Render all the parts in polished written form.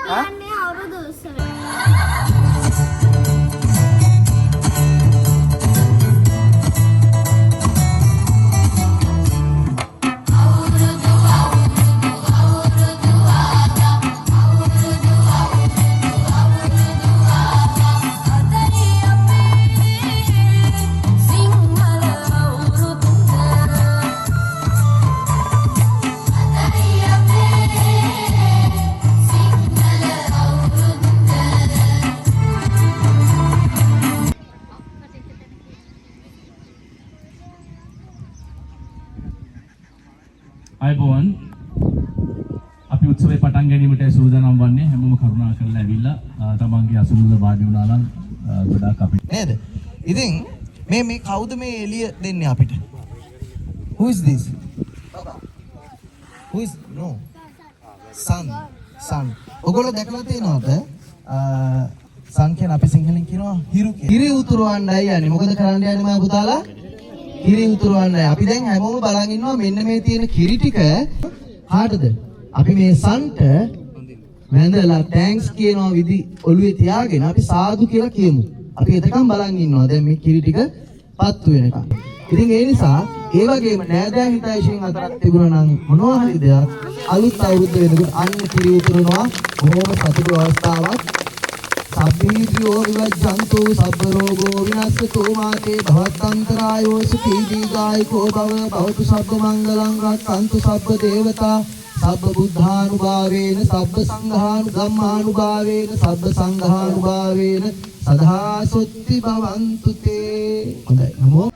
කියන්නේ අවුරුදු උත්සවය. අයබෝවන් අපි උත්සවය පටන් ගැනීමට සූදානම් වන්නේ හැමෝම කරුණා කරලා ඇවිල්ලා තමන්ගේ අසුනුල වාඩි වුණා නම් ගොඩාක් අපිට නේද? ඉතින් මේ කවුද මේ එළිය දෙන්නේ අපිට? Who is this? Who is no? Sun. ඔයගොල්ලෝ දැකලා තියෙනවද? sun කියන අපි සිංහලෙන් කියනවා හිරු කියලා. හිරි උතුරවන්නයි යන්නේ. මොකද කරන්න යන්නේ මා පුතාලා? කිරි උතුරවන්නයි. අපි දැන් හැමෝම බලන් ඉන්නවා මෙන්න මේ තියෙන කිරි ටික කාටද? අපි මේ සන්ට වැඳලා තෑන්ක්ස් කියනවා විදි ඔළුවේ තියාගෙන අපි සාදු කියලා කියමු. අපි එතකන් බලන් ඉන්නවා දැන් මේ කිරි ටික පත්තු වෙනකන්. ඉතින් ඒ නිසා ඒ වගේම නෑදෑ හිතයිෂෙන් අතරක් තිබුණා නම් මොනවා හරි දෙයක් අලුත් අවුරුද්ද වෙනකොට අන්න කිරි උතුරනවා බොහොම සතුටු අවස්ථාවක්. සබ්බීජෝ විවජ්ජන්තු සබ්බ රෝගෝ විනස්සතු මාතේ භවත්තන්තරායෝ සුඛී දීඝායුකෝ භව භවතු සබ්බ මංගලං රක්ඛන්තු සබ්බ දේවතා සබ්බ බුද්ධානුභාවේන සබ්බ සංඝානුගම්මානුභාවේන සබ්බ සංඝානුභාවේන සදා සොත්ති භවන්තු තේ. හොඳයි නමෝ.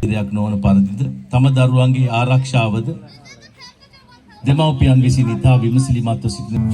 දෙයක් නොවන පරිදිද තම දරුවන්ගේ ආරක්ෂාවද දෙමව්පියන් විසින් ඉතා විමසිලිමත්ව සිටින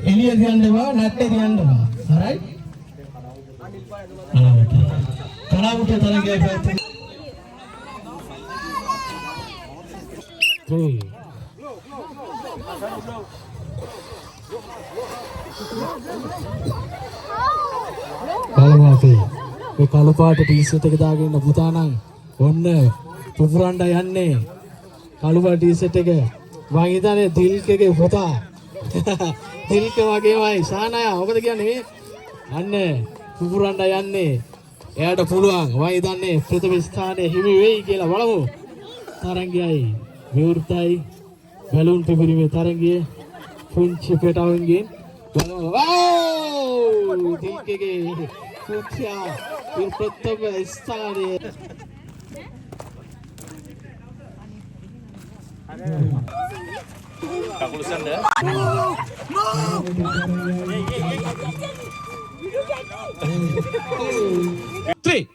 එළිය දියන්නවා නැත්තේ දියන්නවා හරි කලාවට තරගය පැත්තේ 3 බලමු මේ කළු පාට ටී-ෂර්ට් එක දාගෙන ඉන්න පුතා නම් ඔන්න පුපුරන්න යන්නේ කළු පාට ටී-ෂර්ට් එක මං හිතන්නේ දිල්කගේ පුතා දිල්ක වගේමයි සානය ඔබද කියන්නේ මේ අන්න පුපුරන්න යන්නේ එයාට පුළුවන් මං හිතන්නේ ප්‍රථම ස්ථානයේ හිමි වෙයි කියලා බලමු තරංගයයි විවෘතයි බැලුන් පිපිරීමේ තරංගයේ පුංචි පෙටවෙන්ගෙන් බලමු වව් දිල්කගේ පුත්‍යා ප්‍රථම ස්ථානයේ Kakul sanda. Three.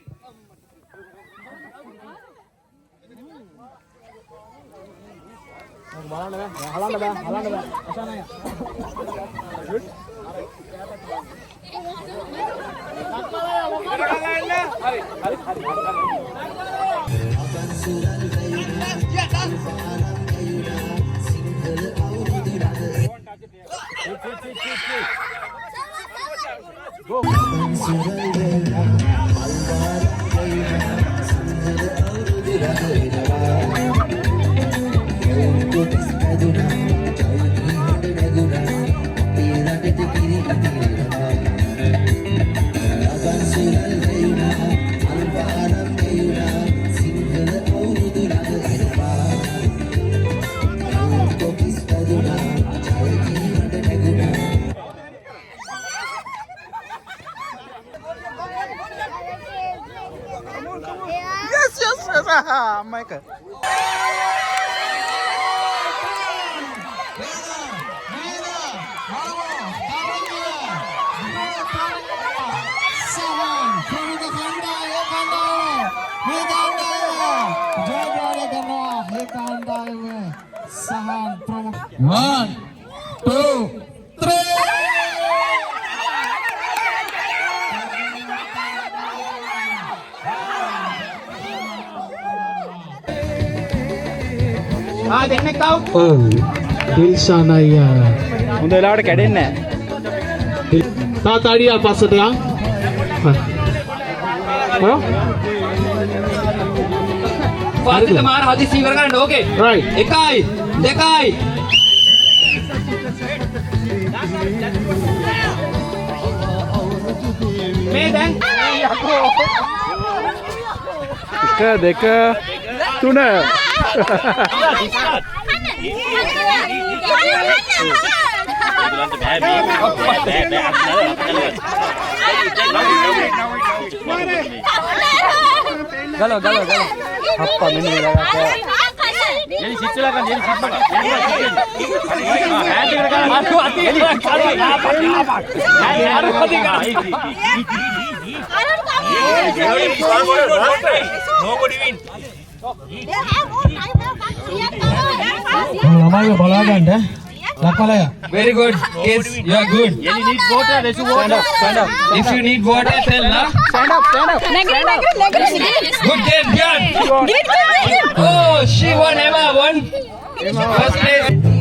Michael. One, two, three. දෙන්නෙක් out. දිල්ෂාන් අයියා. හොඳ වෙලාවට කැඩෙන්නේ නැහැ. තාතාඩියා පස්සට යන්. පාසිත මාර හදිස්සි ඉවර කරන්න ඕකේ. Right. එකයි දෙකයි. මේ දැන් එක දෙක තුන ගලව අප්පා මෙන්න මේක එලි සිච්චලා ගන්න එලි සිච්චලා ඈත් එකට ගන්න අතු අති එලි nobody win ළමයිව බලා ගන්න ලක්මලය. very good kids you are good Any need water? Let's water. stand up if you need water tell na stand up good game Björn oh she won Emma won first place